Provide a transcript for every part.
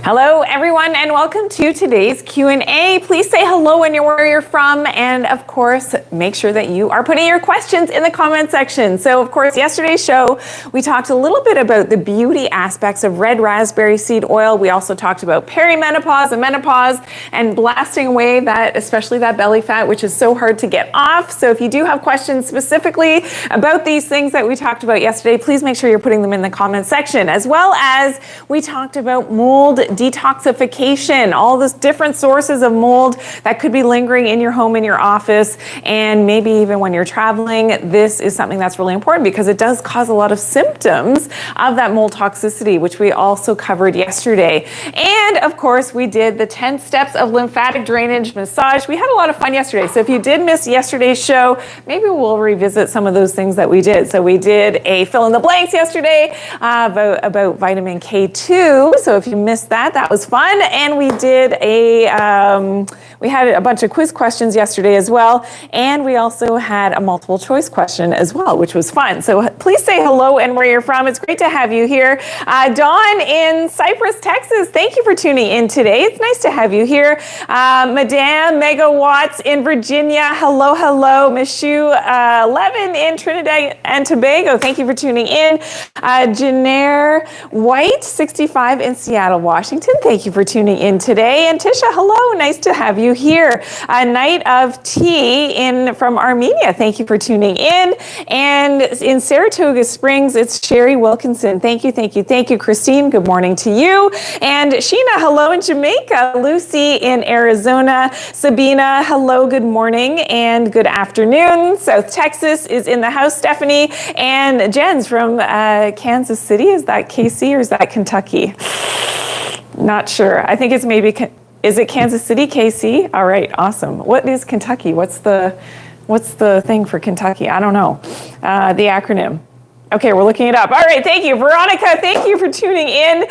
Hello, everyone, and welcome to today's Q&A. Please say hello when you're where you're from, and of course, make sure that you are putting your questions in the comment section. So, of course, yesterday's show, we talked a little bit about the beauty aspects of red raspberry seed oil. We also talked about perimenopause and menopause and blasting away that, especially that belly fat, which is so hard to get off. So if you do have questions specifically about these things that we talked about yesterday, please make sure you're putting them in the comment section, as well as we talked about mold detoxification, all those different sources of mold that could be lingering in your home, in your office, and maybe even when you're traveling. This is something that's really important because it does cause a lot of symptoms of that mold toxicity, which we also covered yesterday. And of course, we did the 10 steps of lymphatic drainage massage. We had a lot of fun yesterday. So if you did miss yesterday's show, maybe we'll revisit some of those things that we did. So we did a fill in the blanks yesterday about vitamin K2. So if you missed that was fun. And we did we had a bunch of quiz questions yesterday as well. And we also had a multiple choice question as well, which was fun. So please say hello and where you're from. It's great to have you here. Dawn in Cypress, Texas, thank you for tuning in today. It's nice to have you here. Madame Megawatts in Virginia, hello, hello. Mishu 11 in Trinidad and Tobago, thank you for tuning in. Janaire White, 65 in Seattle, Washington, thank you for tuning in today. And Tisha, hello, nice to have you here. Night of Tea from Armenia, thank you for tuning in. And in Saratoga Springs, it's Sherry Wilkinson, thank you, thank you, thank you. Christine, good morning to you. And Sheena, hello in Jamaica. Lucy in Arizona. Sabina, hello, good morning and good afternoon. South Texas is in the house, Stephanie. And Jen's from Kansas City. Is that KC or is that Kentucky? Not sure. I think it's maybe, is it Kansas City, KC? All right, awesome. What is Kentucky? What's the thing for Kentucky? I don't know. The acronym. Okay, we're looking it up. All right, thank you. Veronica, thank you for tuning in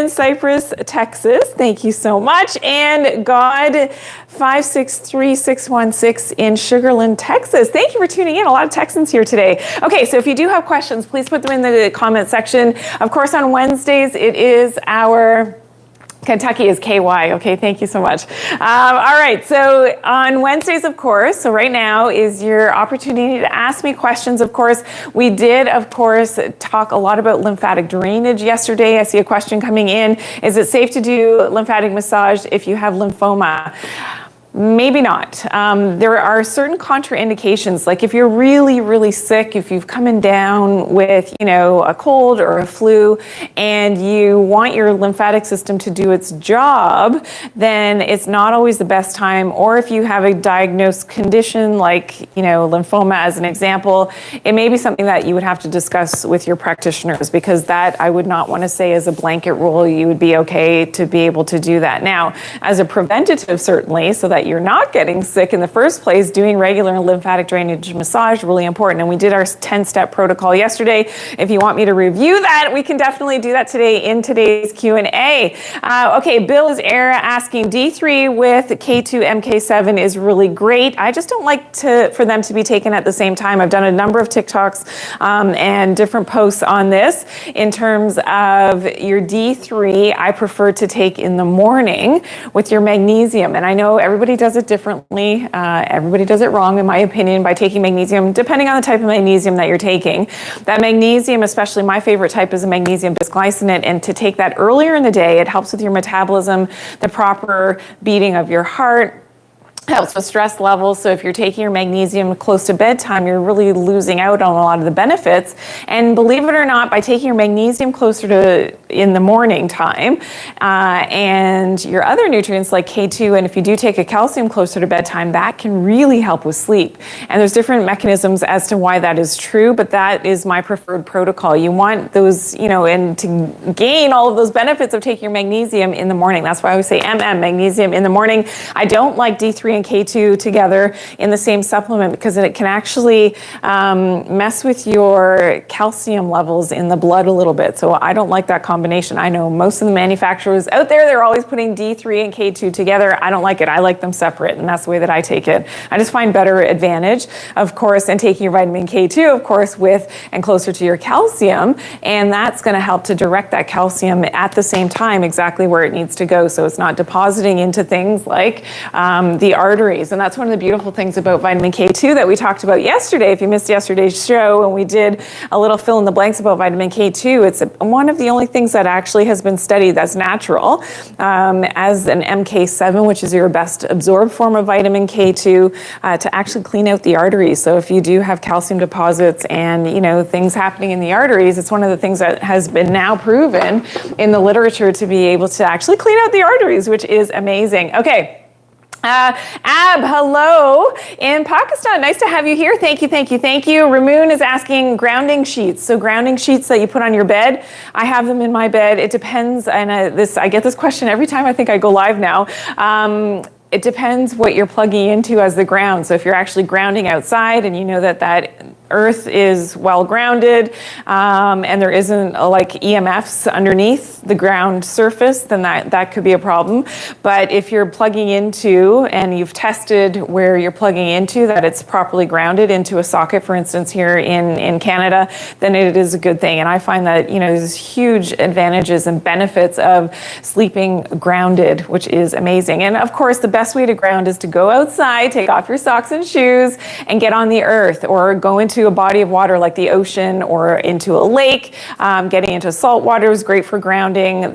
Cypress, Texas. Thank you so much. And God 563616 in Sugarland, Texas. Thank you for tuning in. A lot of Texans here today. Okay, so if you do have questions, please put them in the comment section. Of course, on Wednesdays, it is our Kentucky is KY. Okay, thank you so much. All right, so on Wednesdays, of course, so right now is your opportunity to ask me questions. Of course, we did, of course, talk a lot about lymphatic drainage yesterday. I see a question coming in. Is it safe to do lymphatic massage if you have lymphoma? Maybe not. There are certain contraindications, like if you're really, really sick, if you've come in down with, a cold or a flu, and you want your lymphatic system to do its job, then it's not always the best time. Or if you have a diagnosed condition like, lymphoma as an example, it may be something that you would have to discuss with your practitioners, because that I would not want to say as a blanket rule, you would be okay to be able to do that. Now, as a preventative, certainly, so that you're not getting sick in the first place, doing regular lymphatic drainage massage, really important. And we did our 10-step protocol yesterday. If you want me to review that, we can definitely do that today in today's Q&A. Okay, Bill is asking, D3 with K2 MK7 is really great. I just don't like for them to be taken at the same time. I've done a number of TikToks and different posts on this. In terms of your D3, I prefer to take in the morning with your magnesium. And I know everybody does it differently. Everybody does it wrong, in my opinion, by taking magnesium, depending on the type of magnesium that you're taking. That magnesium, especially my favorite type, is a magnesium bisglycinate, and to take that earlier in the day, it helps with your metabolism, the proper beating of your heart, helps with stress levels. So if you're taking your magnesium close to bedtime, you're really losing out on a lot of the benefits. And believe it or not, by taking your magnesium closer to in the morning time, and your other nutrients like K2, and if you do take a calcium closer to bedtime, that can really help with sleep. And there's different mechanisms as to why that is true, but that is my preferred protocol. You want those, and to gain all of those benefits of taking your magnesium in the morning. That's why I always say magnesium in the morning. I don't like D3 D3 and K2 together in the same supplement, because it can actually mess with your calcium levels in the blood a little bit. So I don't like that combination. I know most of the manufacturers out there, they're always putting D3 and K2 together. I don't like it. I like them separate, and that's the way that I take it. I just find better advantage, of course, in taking your vitamin K2, of course, with and closer to your calcium, and that's going to help to direct that calcium at the same time exactly where it needs to go, so it's not depositing into things like the arteries. And that's one of the beautiful things about vitamin K2 that we talked about yesterday. If you missed yesterday's show, and we did a little fill in the blanks about vitamin K2, it's one of the only things that actually has been studied that's natural as an MK7, which is your best absorbed form of vitamin K2, to actually clean out the arteries. So if you do have calcium deposits and things happening in the arteries, it's one of the things that has been now proven in the literature to be able to actually clean out the arteries, which is amazing. Okay. Ab, hello in Pakistan. Nice to have you here. Thank you, thank you, thank you. Ramoon is asking grounding sheets. So grounding sheets that you put on your bed. I have them in my bed. It depends, and I get this question every time I think I go live now. It depends what you're plugging into as the ground. So if you're actually grounding outside and you know that earth is well grounded and there isn't like EMFs underneath the ground surface, then that could be a problem. But if you're plugging into and you've tested where you're plugging into that it's properly grounded into a socket, for instance, here in Canada, then it is a good thing. And I find that, there's huge advantages and benefits of sleeping grounded, which is amazing. And of course, the best way to ground is to go outside, take off your socks and shoes, and get on the earth, or go into a body of water like the ocean or into a lake. Getting into salt water is great for grounding.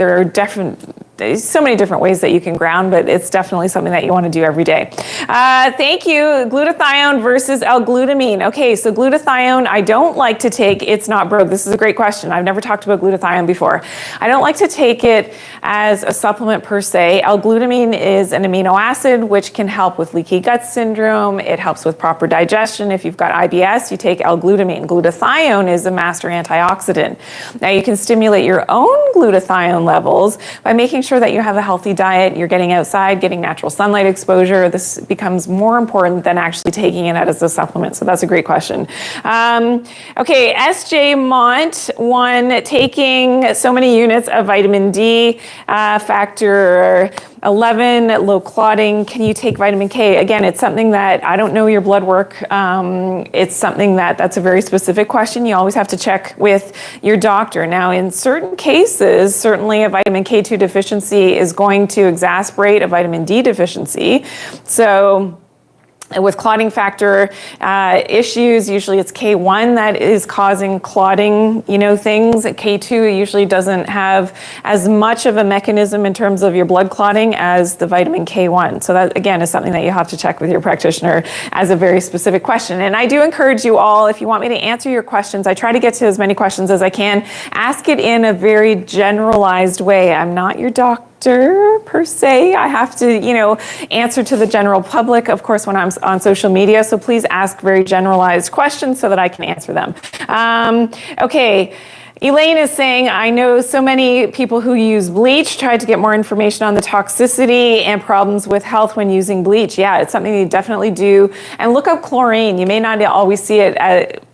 There's so many different ways that you can ground, but it's definitely something that you want to do every day. Thank you. Glutathione versus L-glutamine. Okay, so glutathione, I don't like to take. It's not broke. This is a great question. I've never talked about glutathione before. I don't like to take it as a supplement per se. L-glutamine is an amino acid which can help with leaky gut syndrome. It helps with proper digestion. If you've got IBS, you take L-glutamine. Glutathione is a master antioxidant. Now you can stimulate your own glutathione levels by making sure that you have a healthy diet, you're getting outside, getting natural sunlight exposure. This becomes more important than actually taking it as a supplement. So that's a great question. Okay, SJ Mont, taking so many units of vitamin D, factor 11, low clotting. Can you take vitamin K? Again, it's something that I don't know your blood work. It's something that's a very specific question. You always have to check with your doctor. Now, in certain cases, certainly a vitamin K2 deficiency is going to exacerbate a vitamin D deficiency. So with clotting factor issues, usually it's K1 that is causing clotting, things. K2 usually doesn't have as much of a mechanism in terms of your blood clotting as the vitamin K1. So that, again, is something that you have to check with your practitioner as a very specific question. And I do encourage you all, if you want me to answer your questions, I try to get to as many questions as I can. Ask it in a very generalized way. I'm not your doctor per se. I have to, answer to the general public, of course, when I'm on social media. So please ask very generalized questions so that I can answer them. Okay. Elaine is saying, I know so many people who use bleach, tried to get more information on the toxicity and problems with health when using bleach. Yeah, it's something you definitely do. And look up chlorine. You may not always see it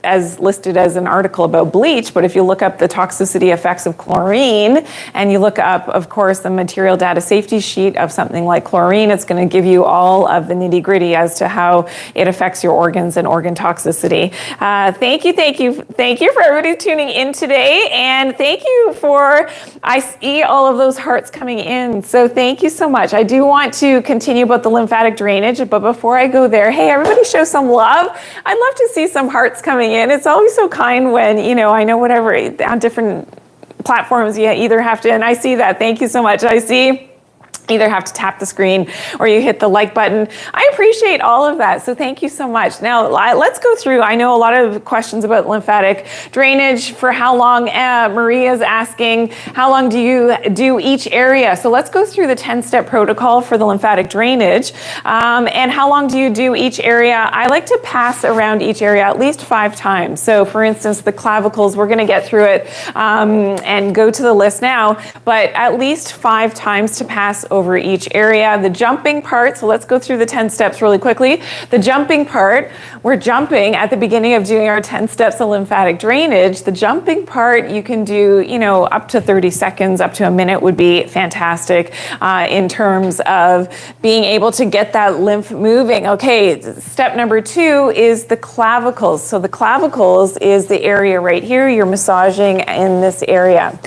as listed as an article about bleach, but if you look up the toxicity effects of chlorine and you look up, of course, the material data safety sheet of something like chlorine, it's going to give you all of the nitty gritty as to how it affects your organs and organ toxicity. Thank you for everybody tuning in today. And thank you I see all of those hearts coming in. So thank you so much. I do want to continue about the lymphatic drainage, but before I go there, hey, everybody show some love. I'd love to see some hearts coming in. It's always so kind when, I know whatever, on different platforms, you either have to, and I see that. Thank you so much. I see either have to tap the screen or you hit the like button. I appreciate all of that. So thank you so much. Now let's go through. I know a lot of questions about lymphatic drainage. For how long? Maria's asking, how long do you do each area? So let's go through the 10-step protocol for the lymphatic drainage. And how long do you do each area? I like to pass around each area at least 5 times. So for instance, the clavicles, we're going to get through it and go to the list now, but at least 5 times to pass over each area. The jumping part, so let's go through the 10 steps really quickly. The jumping part, we're jumping at the beginning of doing our 10 steps of lymphatic drainage. The jumping part you can do, up to 30 seconds, up to a minute would be fantastic in terms of being able to get that lymph moving. Okay, step number 2 is the clavicles. So the clavicles is the area right here. You're massaging in this area.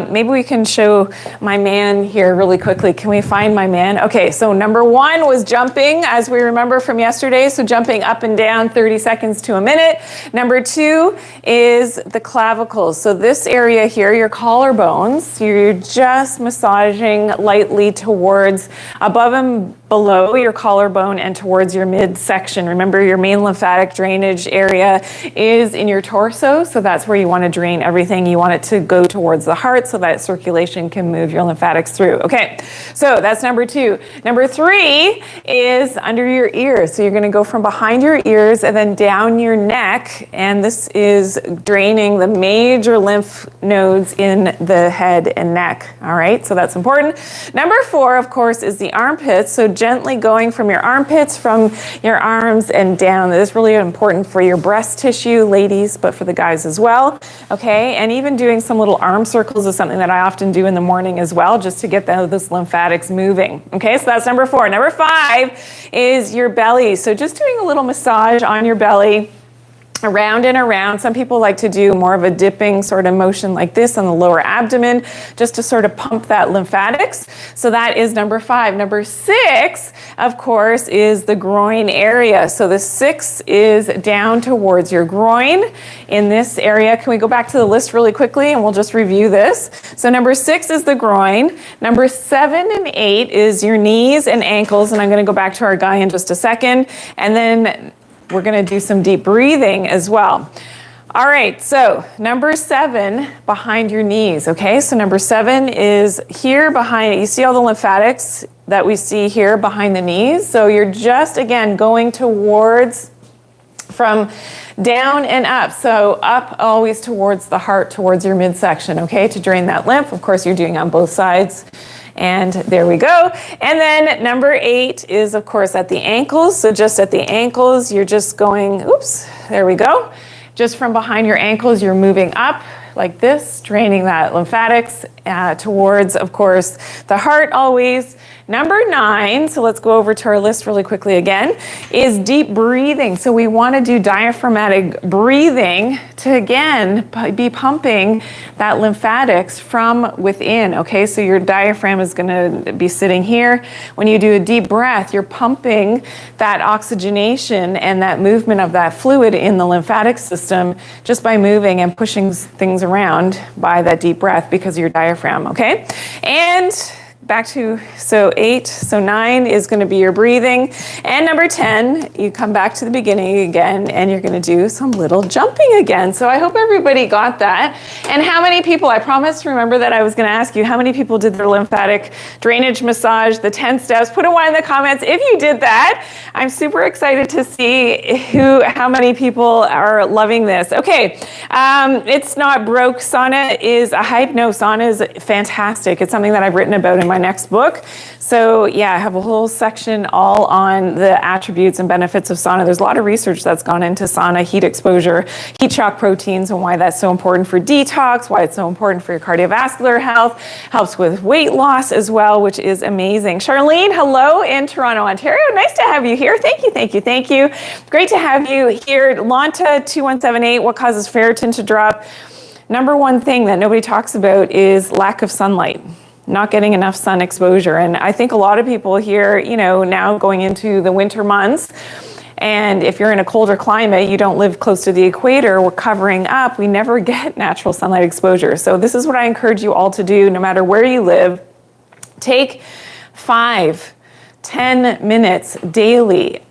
Maybe we can show my man here really quickly. Can we find my man? Okay, so number 1 was jumping, as we remember from yesterday. So jumping up and down 30 seconds to a minute. Number 2 is the clavicles. So this area here, your collarbones, you're just massaging lightly towards above and below your collarbone and towards your midsection. Remember, your main lymphatic drainage area is in your torso, so that's where you want to drain everything. You want it to go towards the heart so that circulation can move your lymphatics through. Okay, so that's number 2. Number 3 is under your ears. So you're going to go from behind your ears and then down your neck, and this is draining the major lymph nodes in the head and neck. All right, so that's important. Number 4, of course, is the armpits. So gently going from your armpits, from your arms and down. This is really important for your breast tissue, ladies, but for the guys as well. Okay, and even doing some little arm circles is something that I often do in the morning as well, just to get those lymphatics moving. Okay, so that's number 4. Number 5 is your belly. So just doing a little massage on your belly, around and around. Some people like to do more of a dipping sort of motion like this on the lower abdomen, just to sort of pump that lymphatics. So that is number 5. Number 6, of course, is the groin area. So the 6 is down towards your groin in this area. Can we go back to the list really quickly and we'll just review this? So number 6 is the groin. Number 7 and 8 is your knees and ankles. And I'm going to go back to our guy in just a second. And then we're going to do some deep breathing as well. All right, so number 7, behind your knees, okay? So number 7 is here behind, you see all the lymphatics that we see here behind the knees? So you're just, again, going towards, from down and up. So up always towards the heart, towards your midsection, okay? To drain that lymph. Of course, you're doing on both sides. And there we go. And then number 8 is, of course, at the ankles. So just at the ankles, you're just going, oops, there we go. Just from behind your ankles, you're moving up like this, draining that lymphatics towards, of course, the heart always. Number 9, so let's go over to our list really quickly again, is deep breathing. So we want to do diaphragmatic breathing to, again, be pumping that lymphatics from within, okay? So your diaphragm is going to be sitting here. When you do a deep breath, you're pumping that oxygenation and that movement of that fluid in the lymphatic system just by moving and pushing things around by that deep breath because of your diaphragm, okay? And back to, so 8, so 9 is going to be your breathing. And number 10, you come back to the beginning again, and you're going to do some little jumping again. So I hope everybody got that. And how many people, I promised, remember that I was going to ask you, how many people did their lymphatic drainage massage, the 10 steps? Put a 1 in the comments if you did that. I'm super excited to see how many people are loving this. Okay, it's not broke. Sauna is a hype. No, sauna is fantastic. It's something that I've written about in my next book. So yeah, I have a whole section all on the attributes and benefits of sauna. There's a lot of research that's gone into sauna, heat exposure, heat shock proteins, and why that's so important for detox, why it's so important for your cardiovascular health, helps with weight loss as well, which is amazing. Charlene, hello in Toronto, Ontario. Nice to have you here. Thank you, thank you, thank you. Great to have you here. Lonta 2178, what causes ferritin to drop? Number 1 thing that nobody talks about is lack of sunlight. Not getting enough sun exposure. And I think a lot of people here, now going into the winter months, and if you're in a colder climate, you don't live close to the equator, we're covering up, we never get natural sunlight exposure. So this is what I encourage you all to do, no matter where you live. Take 5, 10 minutes daily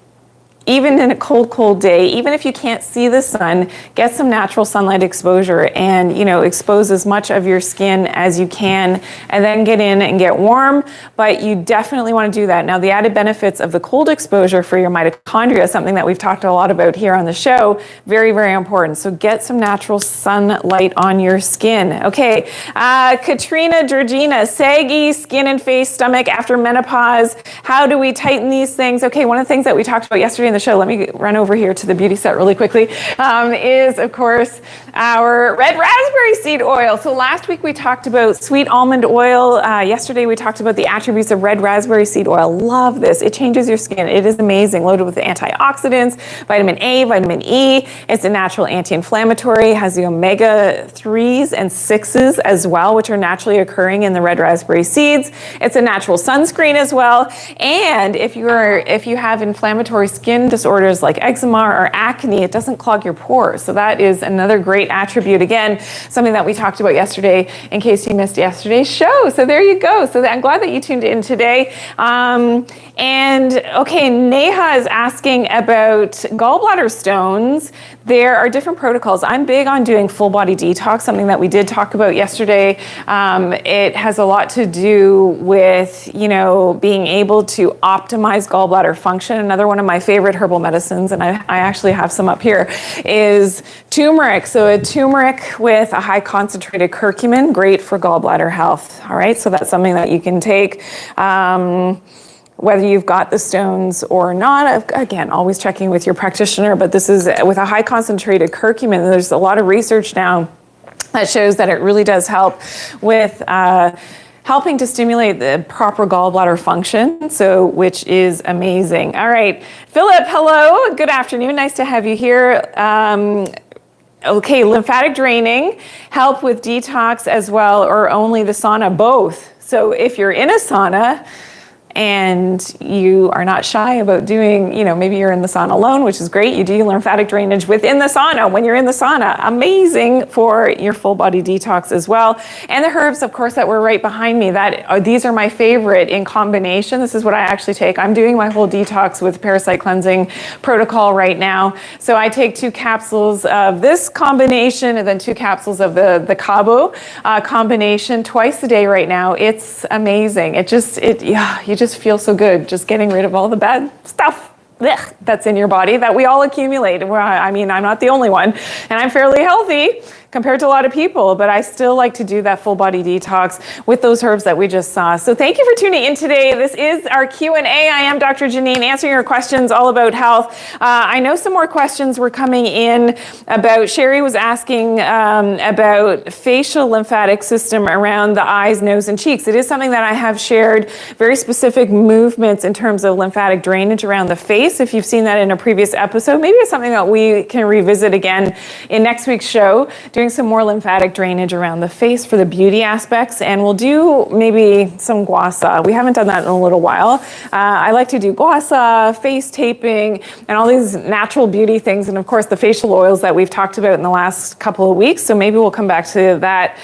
even in a cold day, even if you can't see the sun, get some natural sunlight exposure and, expose as much of your skin as you can, and then get in and get warm. But you definitely want to do that. Now, the added benefits of the cold exposure for your mitochondria, something that we've talked a lot about here on the show, very, very important. So get some natural sunlight on your skin. Okay, Katrina Georgina, saggy skin and face, stomach after menopause. How do we tighten these things? Okay, one of the things that we talked about yesterday in the show, let me run over here to the beauty set really quickly, is of course our red raspberry seed oil. So last week we talked about sweet almond oil. Yesterday we talked about the attributes of red raspberry seed oil. Love this. It changes your skin. It is amazing. Loaded with antioxidants, vitamin A, vitamin E. It's a natural anti-inflammatory, has the omega 3s and 6s as well, which are naturally occurring in the red raspberry seeds. It's a natural sunscreen as well. And if you have inflammatory skin disorders like eczema or acne, it doesn't clog your pores. So that is another great attribute. Again, something that we talked about yesterday in case you missed yesterday's show. So there you go. So I'm glad that you tuned in today. And okay, Neha is asking about gallbladder stones. There are different protocols. I'm big on doing full body detox, something that we did talk about yesterday. It has a lot to do with, being able to optimize gallbladder function. Another one of my favorite herbal medicines, and I actually have some up here, is turmeric. So a turmeric with a high concentrated curcumin, great for gallbladder health. All right, so that's something that you can take. Whether you've got the stones or not, again, always checking with your practitioner, but this is with a high concentrated curcumin. There's a lot of research now that shows that it really does help with helping to stimulate the proper gallbladder function, so which is amazing. All right, Philip, hello, good afternoon, nice to have you here. Okay, lymphatic draining, help with detox as well, or only the sauna? Both. So if you're in a sauna, and you are not shy about doing, maybe you're in the sauna alone, which is great. You do your lymphatic drainage within the sauna when you're in the sauna. Amazing for your full body detox as well. And the herbs, of course, that were right behind me, these are my favorite in combination. This is what I actually take. I'm doing my whole detox with parasite cleansing protocol right now. So I take 2 capsules of this combination and then 2 capsules of the Cabo combination twice a day right now. It's amazing. You just feel so good just getting rid of all the bad stuff that's in your body that we all accumulate. I mean, I'm not the only one, and I'm fairly healthy compared to a lot of people, but I still like to do that full body detox with those herbs that we just saw. So thank you for tuning in today. This is our Q&A. I am Dr. Janine, answering your questions all about health. I know some more questions were coming in about, Sherry was asking about facial lymphatic system around the eyes, nose, and cheeks. It is something that I have shared, very specific movements in terms of lymphatic drainage around the face. If you've seen that in a previous episode, maybe it's something that we can revisit again in next week's show, doing some more lymphatic drainage around the face for the beauty aspects, and we'll do maybe some guasa. We haven't done that in a little while. I like to do guasa, face taping, and all these natural beauty things, and of course the facial oils that we've talked about in the last couple of weeks, so maybe we'll come back to that.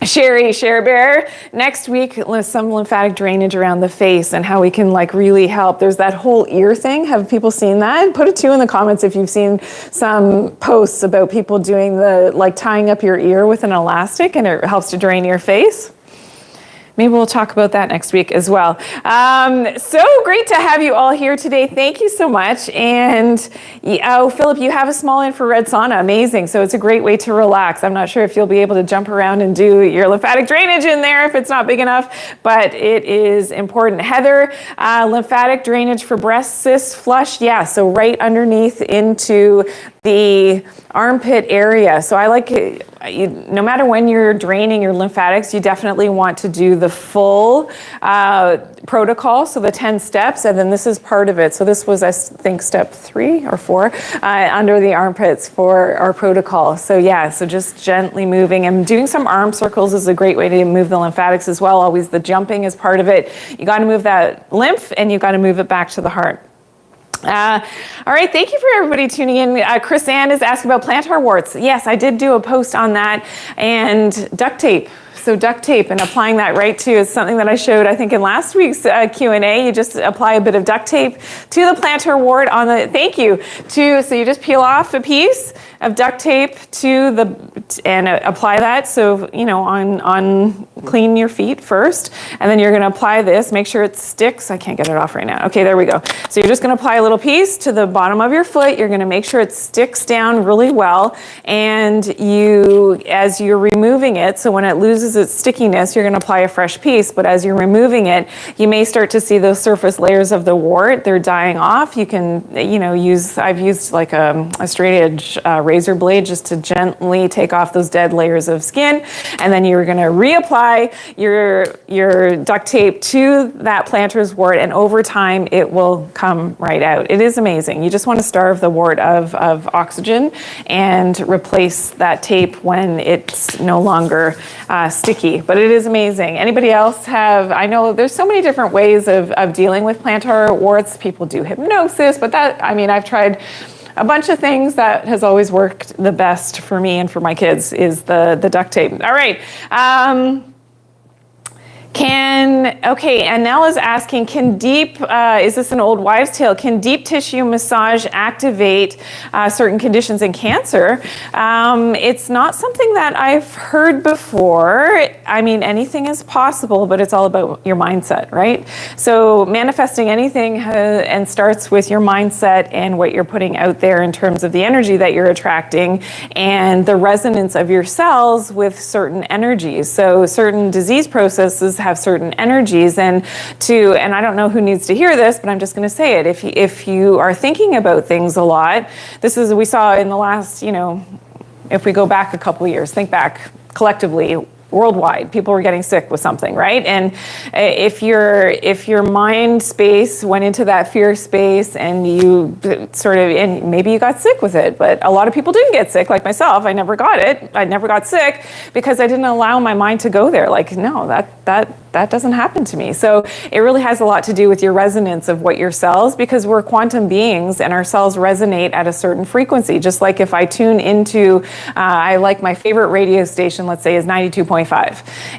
Sherry Bear, next week, some lymphatic drainage around the face and how we can really help. There's that whole ear thing. Have people seen that? Put a 2 in the comments if you've seen some posts about people doing tying up your ear with an elastic and it helps to drain your face. Maybe we'll talk about that next week as well. So great to have you all here today. Thank you so much. And Philip, you have a small infrared sauna. Amazing. So it's a great way to relax. I'm not sure if you'll be able to jump around and do your lymphatic drainage in there if it's not big enough, but it is important. Heather, lymphatic drainage for breast cyst flush. Yeah, so right underneath into the armpit area. So I like it, no matter when you're draining your lymphatics, you definitely want to do the full protocol, so the 10 steps, and then this is part of it. So this was, I think, step 3 or 4 under the armpits for our protocol. So yeah, so just gently moving and doing some arm circles is a great way to move the lymphatics as well. Always the jumping is part of it. You got to move that lymph and you got to move it back to the heart. All right, thank you for everybody tuning in. Chris Ann is asking about plantar warts. Yes, I did do a post on that, and duct tape. So duct tape and applying that right to is something that I showed, I think, in last week's Q&A. You just apply a bit of duct tape to the plantar wart on the, so you just peel off a piece of duct tape and apply that. So, on clean your feet first, and then you're going to apply this, make sure it sticks. I can't get it off right now. Okay, there we go. So you're just going to apply a little piece to the bottom of your foot. You're going to make sure it sticks down really well, and as you're removing it, so when it loses its stickiness, you're going to apply a fresh piece, but as you're removing it, you may start to see those surface layers of the wart. They're dying off. You can, I've used like a straight edge razor blade just to gently take off those dead layers of skin, and then you're going to reapply your duct tape to that plantar's wart, and over time it will come right out. It is amazing. You just want to starve the wart of oxygen and replace that tape when it's no longer sticky, but it is amazing. Anybody else I know there's so many different ways of dealing with plantar warts. People do hypnosis, but I've tried a bunch of things. That has always worked the best for me and for my kids is the duct tape. All right. And Nell is asking, is this an old wives' tale? Can deep tissue massage activate certain conditions in cancer? It's not something that I've heard before. Anything is possible, but it's all about your mindset, right? So manifesting anything and starts with your mindset and what you're putting out there in terms of the energy that you're attracting and the resonance of your cells with certain energies. So certain disease processes have certain energies, and I don't know who needs to hear this, but I'm just going to say it. If you are thinking about things a lot, we saw in the last, if we go back a couple of years, think back collectively, worldwide, people were getting sick with something, right? And if your mind space went into that fear space and you and maybe you got sick with it, but a lot of people didn't get sick, like myself. I never got it. I never got sick because I didn't allow my mind to go there. Like, no, that doesn't happen to me. So it really has a lot to do with your resonance of what your cells, because we're quantum beings and our cells resonate at a certain frequency. Just like if I tune into, my favorite radio station, let's say, is 92.5.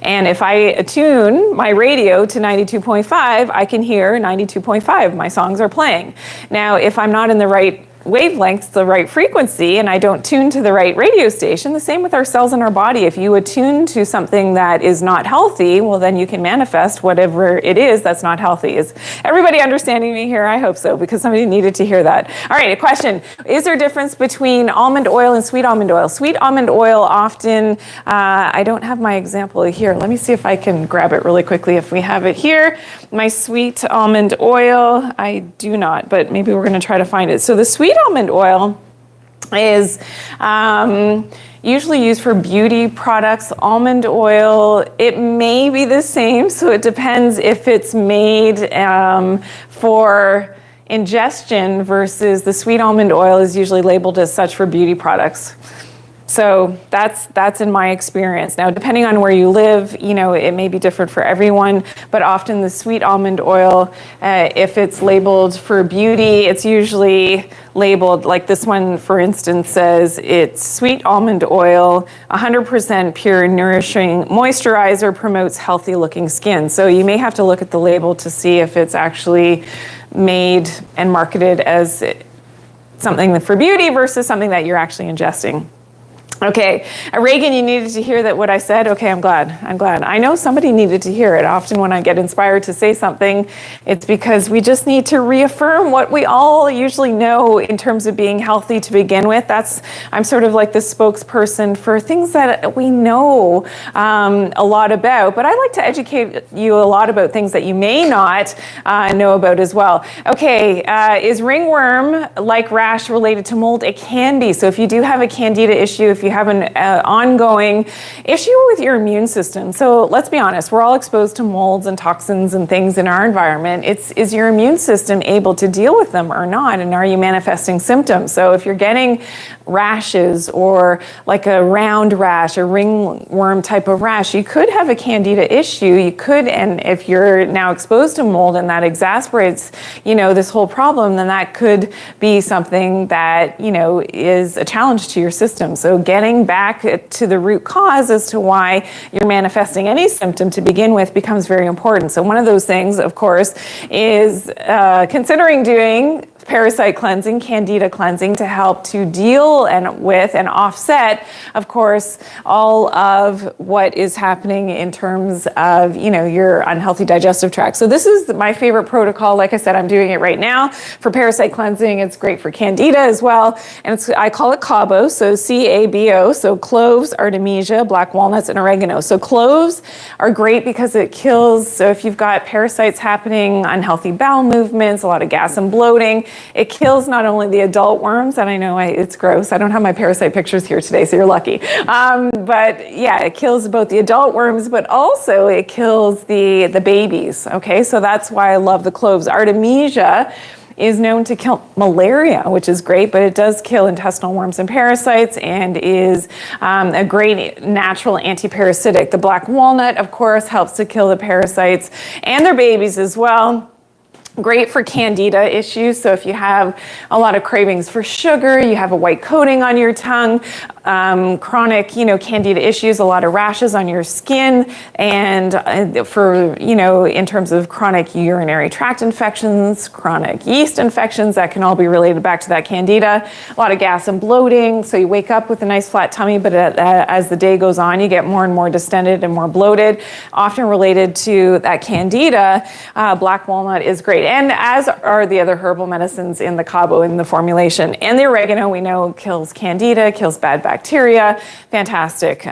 And if I attune my radio to 92.5, I can hear 92.5. My songs are playing. Now, if I'm not in the right wavelengths, the right frequency, and I don't tune to the right radio station, the same with our cells in our body. If you attune to something that is not healthy, well, then you can manifest whatever it is that's not healthy. Is everybody understanding me here? I hope so, because somebody needed to hear that. All right, a question. Is there a difference between almond oil and sweet almond oil? Sweet almond oil often, I don't have my example here. Let me see if I can grab it really quickly if we have it here. My sweet almond oil, I do not, but maybe we're going to try to find it. So the sweet almond oil is usually used for beauty products. Almond oil, it may be the same, so it depends if it's made for ingestion versus the sweet almond oil is usually labeled as such for beauty products. So that's in my experience. Now, depending on where you live, it may be different for everyone, but often the sweet almond oil, if it's labeled for beauty, it's usually labeled, like this one, for instance, says it's sweet almond oil, 100% pure, nourishing moisturizer, promotes healthy looking skin. So you may have to look at the label to see if it's actually made and marketed as something for beauty versus something that you're actually ingesting. Okay, Reagan, you needed to hear that what I said? Okay, I'm glad. I know somebody needed to hear it. Often when I get inspired to say something, it's because we just need to reaffirm what we all usually know in terms of being healthy to begin with. I'm sort of like the spokesperson for things that we know a lot about, but I like to educate you a lot about things that you may not know about as well. Okay, is ringworm like rash related to mold? It can be. So if you do have a candida issue, if you have an ongoing issue with your immune system. So let's be honest, we're all exposed to molds and toxins and things in our environment. Is your immune system able to deal with them or not? And are you manifesting symptoms? So if you're getting rashes or like a round rash, a ringworm type of rash, you could have a candida issue. You could, and if you're now exposed to mold and that exasperates, this whole problem, then that could be something that, is a challenge to your system. So getting back to the root cause as to why you're manifesting any symptom to begin with becomes very important. So one of those things, of course, is considering doing parasite cleansing, candida cleansing, to help to deal with and offset, of course, all of what is happening in terms of, your unhealthy digestive tract. So this is my favorite protocol. Like I said, I'm doing it right now for parasite cleansing. It's great for candida as well. And I call it CABO, so C-A-B-O, so cloves, artemisia, black walnuts, and oregano. So cloves are great because it kills, so if you've got parasites happening, unhealthy bowel movements, a lot of gas and bloating, it kills not only the adult worms, and I know it's gross. I don't have my parasite pictures here today, so you're lucky. But yeah, it kills both the adult worms, but also it kills the babies. Okay, so that's why I love the cloves. Artemisia is known to kill malaria, which is great, but it does kill intestinal worms and parasites and is a great natural antiparasitic. The black walnut, of course, helps to kill the parasites and their babies as well. Great for candida issues. So if you have a lot of cravings for sugar, you have a white coating on your tongue, chronic, candida issues, a lot of rashes on your skin, and for, in terms of chronic urinary tract infections, chronic yeast infections, that can all be related back to that candida. A lot of gas and bloating. So you wake up with a nice flat tummy, but as the day goes on, you get more and more distended and more bloated, often related to that candida. Black walnut is great. And as are the other herbal medicines in the CABO in the formulation. And the oregano, we know, kills candida, kills bad bacteria. Fantastic.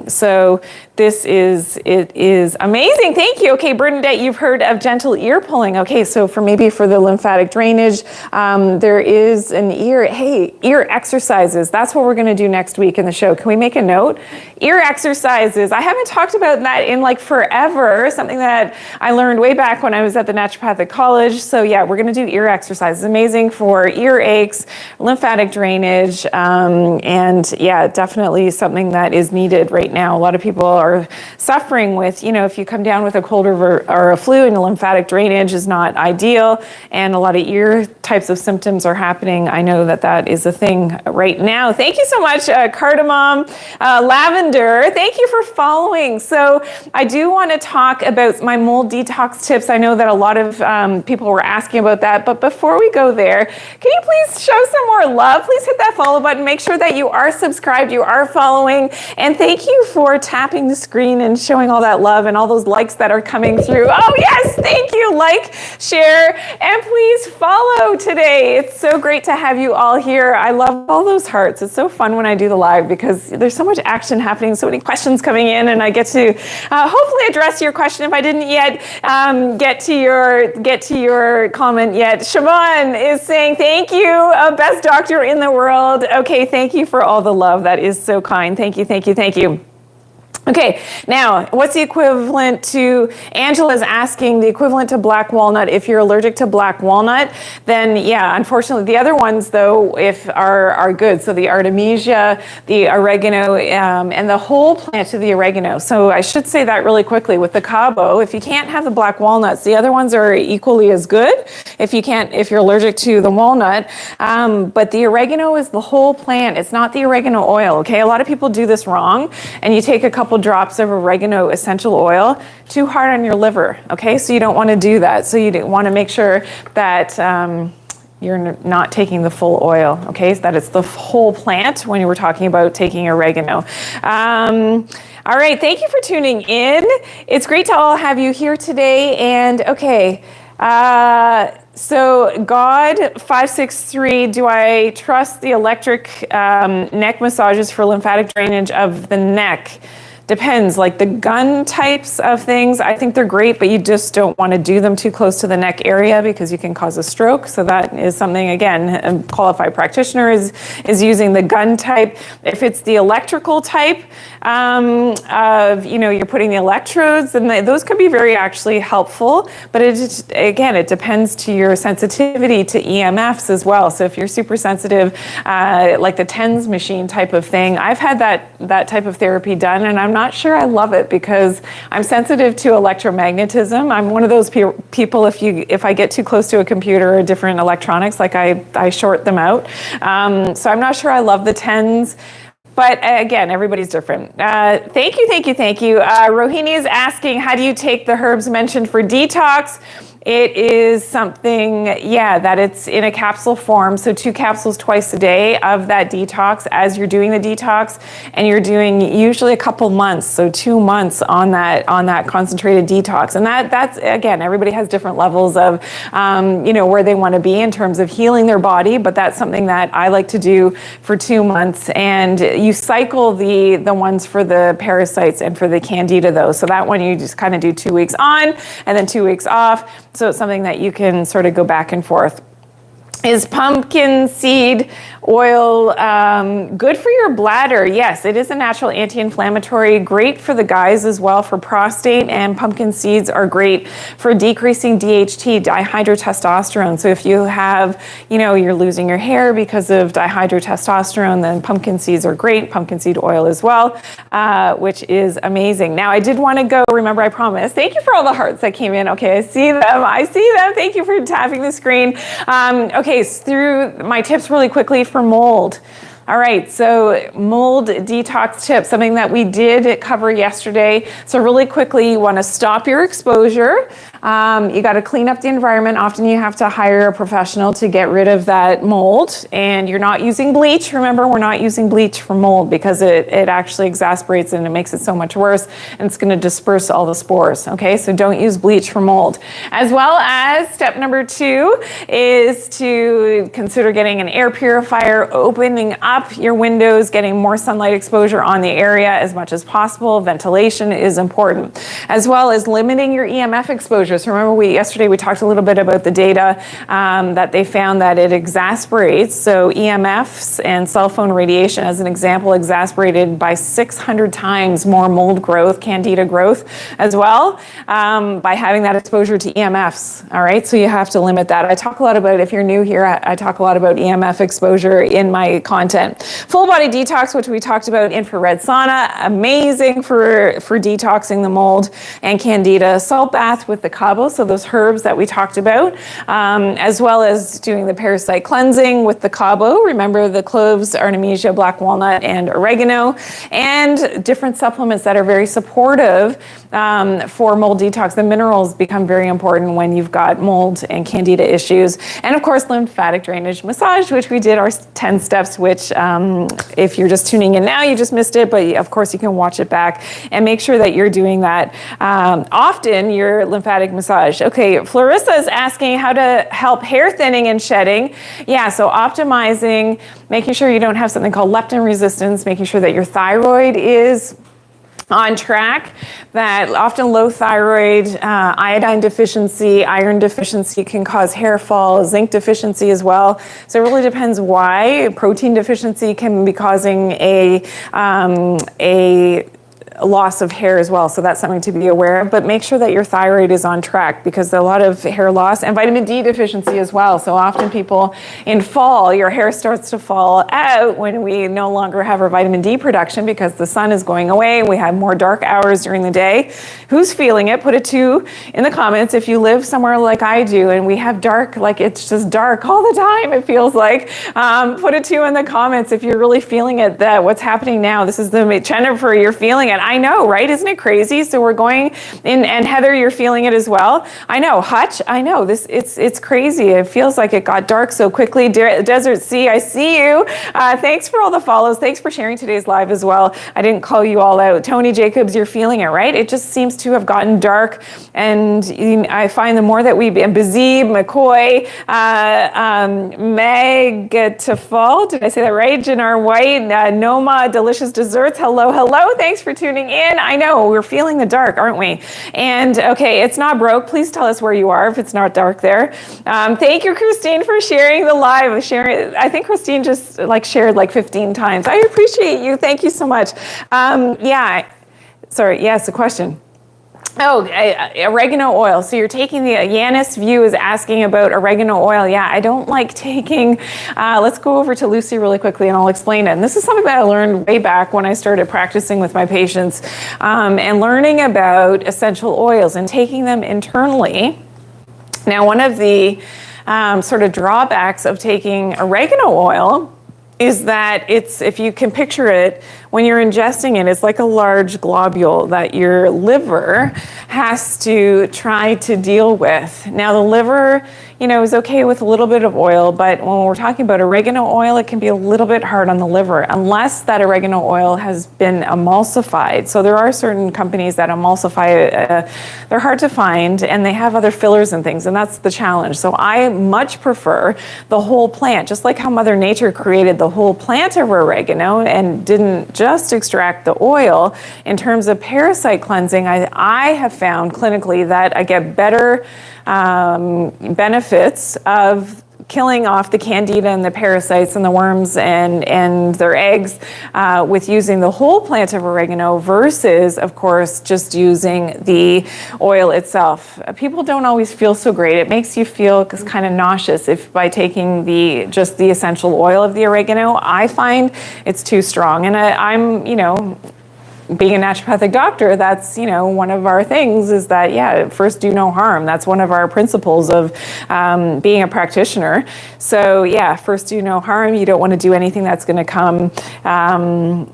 So it is amazing. Thank you. Okay, Bernadette, you've heard of gentle ear pulling. Okay, so for the lymphatic drainage, there is an ear exercises. That's what we're going to do next week in the show. Can we make a note? Ear exercises. I haven't talked about that in forever, something that I learned way back when I was at the naturopathic college. So yeah, we're going to do ear exercises. Amazing for ear aches, lymphatic drainage, and yeah, definitely something that is needed right now. A lot of people are suffering with, if you come down with a cold or a flu, and lymphatic drainage is not ideal, and a lot of ear types of symptoms are happening. I know that is a thing right now. Thank you so much, cardamom, lavender. Thank you for following. So I do want to talk about my mold detox tips. I know that a lot of people were asking about that, but before we go there, can you please show some more love? Please hit that follow button. Make sure that you are subscribed, you are following, and thank you for tapping the screen and showing all that love and all those likes that are coming through. Oh yes, thank you. Like, share, and please follow today. It's so great to have you all here. I love all those hearts. It's so fun when I do the live because there's so much action happening, so many questions coming in, and I get to hopefully address your question if I didn't yet get to your comment yet. Siobhan is saying, thank you, best doctor in the world. Okay, thank you for all the love. That is so kind. Thank you, thank you, thank you. Okay, now, what's the equivalent to, Angela's asking, the equivalent to black walnut. If you're allergic to black walnut, then yeah, unfortunately, the other ones though, are good. So the artemisia, the oregano, and the whole plant of the oregano. So I should say that really quickly with the CABO. If you can't have the black walnuts, the other ones are equally as good if you're allergic to the walnut. But the oregano is the whole plant. It's not the oregano oil, okay? A lot of people do this wrong, and you take a couple drops of oregano essential oil, too hard on your liver, okay? So you don't want to do that. So you want to make sure that you're not taking the full oil, okay? So that it's the whole plant when you were talking about taking oregano. All right, thank you for tuning in. It's great to all have you here today. And okay, so God 563, do I trust the electric neck massages for lymphatic drainage of the neck? depends. Like the gun types of things, I think they're great, but you just don't want to do them too close to the neck area because you can cause a stroke. So that is something, again, a qualified practitioner is using the gun type. If it's the electrical type, of, you're putting the electrodes, and those can be very actually helpful, but it depends to your sensitivity to EMFs as well. So if you're super sensitive, like the TENS machine type of thing, I've had that type of therapy done, and I'm not sure I love it because I'm sensitive to electromagnetism. I'm one of those people, if I get too close to a computer or different electronics, like I short them out. So I'm not sure I love the TENS. But again, everybody's different. Thank you. Rohini is asking, how do you take the herbs mentioned for detox? It is something, that it's in a capsule form. So 2 capsules twice a day of that detox as you're doing the detox, and you're doing usually a couple months, so 2 months on that concentrated detox. And that's again, everybody has different levels of, where they want to be in terms of healing their body. But that's something that I like to do for 2 months. And you cycle the ones for the parasites and for the candida though. So that one you just kind of do 2 weeks on and then 2 weeks off. So it's something that you can sort of go back and forth. Is pumpkin seed oil good for your bladder? Yes, it is a natural anti-inflammatory, great for the guys as well, for prostate, and pumpkin seeds are great for decreasing DHT, dihydrotestosterone. So if you have, you're losing your hair because of dihydrotestosterone, then pumpkin seeds are great, pumpkin seed oil as well, which is amazing. Now I did want to go, remember I promised, thank you for all the hearts that came in. Okay, I see them. Thank you for tapping the screen. Okay, through my tips really quickly for mold. All right, so mold detox tips, something that we did cover yesterday. So really quickly, you want to stop your exposure. You got to clean up the environment. Often you have to hire a professional to get rid of that mold, and you're not using bleach. Remember, we're not using bleach for mold because it actually exasperates and it makes it so much worse, and it's going to disperse all the spores. Okay, so don't use bleach for mold. As well as step number 2 is to consider getting an air purifier, opening up your windows, getting more sunlight exposure on the area as much as possible. Ventilation is important, as well as limiting your EMF exposure. So remember, yesterday we talked a little bit about the data that they found that it exasperates. So EMFs and cell phone radiation, as an example, exasperated by 600 times more mold growth, candida growth as well, by having that exposure to EMFs. All right, so you have to limit that. I talk a lot about, if you're new here, I talk a lot about EMF exposure in my content. Full body detox, which we talked about, infrared sauna, amazing for detoxing the mold and candida. Salt bath with the cabo, so those herbs that we talked about, as well as doing the parasite cleansing with the cabo. Remember the cloves, artemisia, black walnut, and oregano, and different supplements that are very supportive for mold detox. The minerals become very important when you've got mold and candida issues. And of course, lymphatic drainage massage, which we did our 10 steps, which if you're just tuning in now, you just missed it, but of course you can watch it back and make sure that you're doing that often, your lymphatic massage. Okay, Clarissa is asking how to help hair thinning and shedding. Yeah, so optimizing, making sure you don't have something called leptin resistance, making sure that your thyroid is on track, that often low thyroid, iodine deficiency, iron deficiency can cause hair fall, zinc deficiency as well. So it really depends why. Protein deficiency can be causing a loss of hair as well. So that's something to be aware of, but make sure that your thyroid is on track, because a lot of hair loss, and vitamin D deficiency as well. So often people in fall, your hair starts to fall out when we no longer have our vitamin D production because the sun is going away. We have more dark hours during the day. Who's feeling it? Put a 2 in the comments if you live somewhere like I do and we have dark, like it's just dark all the time, it feels like. Put a 2 in the comments if you're really feeling it, that what's happening now. This is the Jennifer, you're feeling it. I know, right? Isn't it crazy? So we're going in, and Heather, you're feeling it as well. I know, Hutch, I know this. It's crazy. It feels like it got dark so quickly. Desert Sea, I see you. Thanks for all the follows. Thanks for sharing today's live as well. I didn't call you all out. Tony Jacobs, you're feeling it, right? It just seems to have gotten dark, and I find the more that we, Bazib, McCoy, Meg Tafal, did I say that right? Janar White, Noma, Delicious Desserts. Hello. Thanks for tuning tuning in. I know we're feeling the dark, aren't we? And okay, it's not broke. Please tell us where you are if it's not dark there. Thank you, Christine, for sharing the live. I think Christine just shared 15 times. I appreciate you. Thank you so much. Sorry. Yes, a question. Oh, oregano oil. So you're taking Yanis View is asking about oregano oil. Yeah, I don't like taking, let's go over to Lucy really quickly and I'll explain it. And this is something that I learned way back when I started practicing with my patients and learning about essential oils and taking them internally. Now, one of the sort of drawbacks of taking oregano oil is that if you can picture it, when you're ingesting it, it's like a large globule that your liver has to try to deal with. Now the liver, is okay with a little bit of oil, but when we're talking about oregano oil, it can be a little bit hard on the liver unless that oregano oil has been emulsified. So there are certain companies that emulsify, they're hard to find and they have other fillers and things, and that's the challenge. So I much prefer the whole plant, just like how Mother Nature created the whole plant of oregano and didn't just extract the oil. In terms of parasite cleansing, I have found clinically that I get better benefits of killing off the candida and the parasites and the worms and their eggs with using the whole plant of oregano versus, of course, just using the oil itself. People don't always feel so great. It makes you feel kind of nauseous if by taking just the essential oil of the oregano. I find it's too strong. And I'm being a naturopathic doctor, that's, one of our things is that, first do no harm. That's one of our principles of being a practitioner. So first do no harm. You don't want to do anything that's going to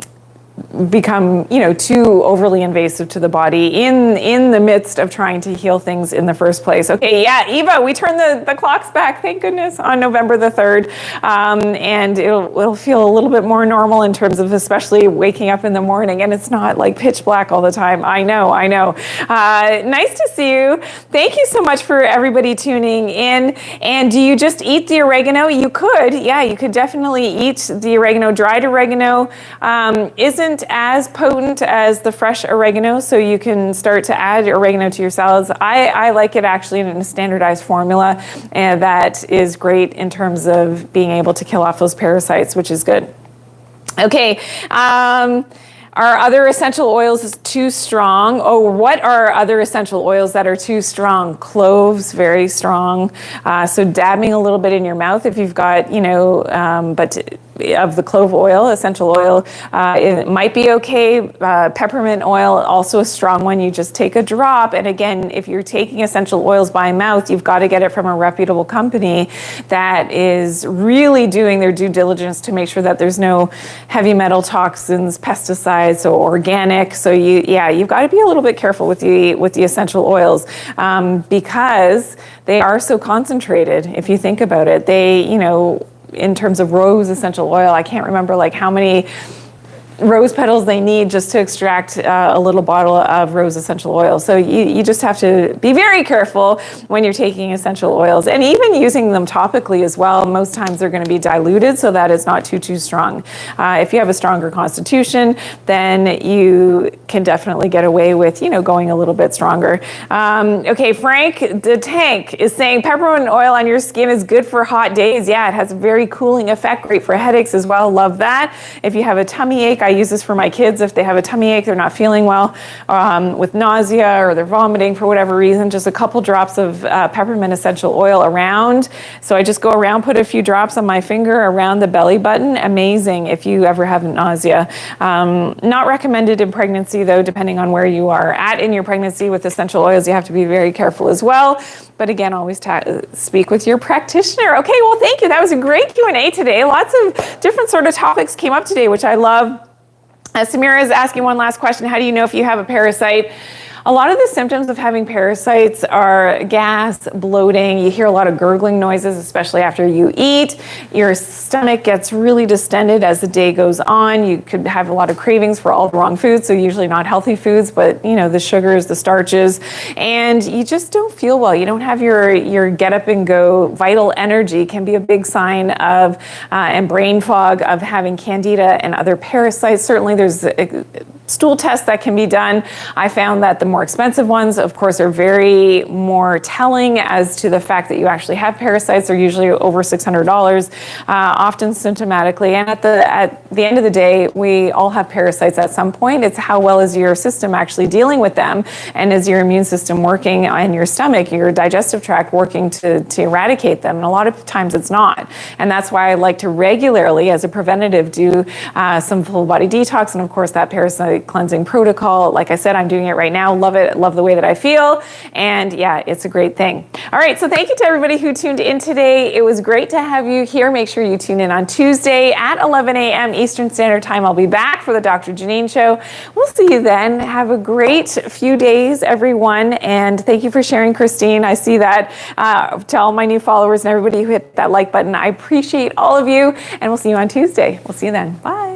become too overly invasive to the body in the midst of trying to heal things in the first place. Okay, Eva, we turned the clocks back, thank goodness, on November the 3rd, and it'll feel a little bit more normal in terms of especially waking up in the morning, and it's not pitch black all the time. I know. Nice to see you. Thank you so much for everybody tuning in. And do you just eat the oregano? You could, you could definitely eat the oregano. Dried oregano isn't as potent as the fresh oregano, so you can start to add oregano to your salads. I like it actually in a standardized formula, and that is great in terms of being able to kill off those parasites, which is good. Okay. Are other essential oils too strong? Oh, what are other essential oils that are too strong? Cloves, very strong. So dabbing a little bit in your mouth if you've got, but of the clove oil, essential oil, it might be okay. Peppermint oil, also a strong one. You just take a drop. And again, if you're taking essential oils by mouth, you've got to get it from a reputable company that is really doing their due diligence to make sure that there's no heavy metal toxins, pesticides, so organic. So you've got to be a little bit careful with the essential oils because they are so concentrated. If you think about it, they, in terms of rose essential oil, I can't remember how many rose petals they need just to extract a little bottle of rose essential oil. So you just have to be very careful when you're taking essential oils, and even using them topically as well. Most times they're going to be diluted so that it's not too strong. If you have a stronger constitution, then you can definitely get away with going a little bit stronger. Okay, Frank the Tank is saying peppermint oil on your skin is good for hot days. Yeah, it has a very cooling effect, great for headaches as well. Love that. If you have a tummy ache, I use this for my kids. If they have a tummy ache, they're not feeling well with nausea or they're vomiting for whatever reason, just a couple drops of peppermint essential oil around. So I just go around, put a few drops on my finger around the belly button. Amazing if you ever have nausea. Not recommended in pregnancy though, depending on where you are at in your pregnancy with essential oils. You have to be very careful as well. But again, always speak with your practitioner. Okay, well, thank you. That was a great Q&A today. Lots of different sort of topics came up today, which I love. Samira is asking one last question. How do you know if you have a parasite? A lot of the symptoms of having parasites are gas, bloating. You hear a lot of gurgling noises, especially after you eat. Your stomach gets really distended as the day goes on. You could have a lot of cravings for all the wrong foods, so usually not healthy foods, but the sugars, the starches, and you just don't feel well. You don't have your get up and go vital energy. Can be a big sign of and brain fog of having candida and other parasites. Certainly there's stool tests that can be done. I found that the more expensive ones, of course, are very more telling as to the fact that you actually have parasites. They're usually over $600, often symptomatically. And at the end of the day, we all have parasites at some point. It's how well is your system actually dealing with them, and is your immune system working in your stomach, your digestive tract working to eradicate them? And a lot of times it's not. And that's why I like to regularly, as a preventative, do some full body detox, and of course that parasite cleansing protocol. Like I said, I'm doing it right now. Love it. Love the way that I feel. And yeah, it's a great thing. All right. So thank you to everybody who tuned in today. It was great to have you here. Make sure you tune in on Tuesday at 11 a.m. Eastern Standard Time. I'll be back for the Doctor Janine Show. We'll see you then. Have a great few days, everyone. And thank you for sharing, Christine. I see that. To all my new followers and everybody who hit that like button, I appreciate all of you. And we'll see you on Tuesday. We'll see you then. Bye.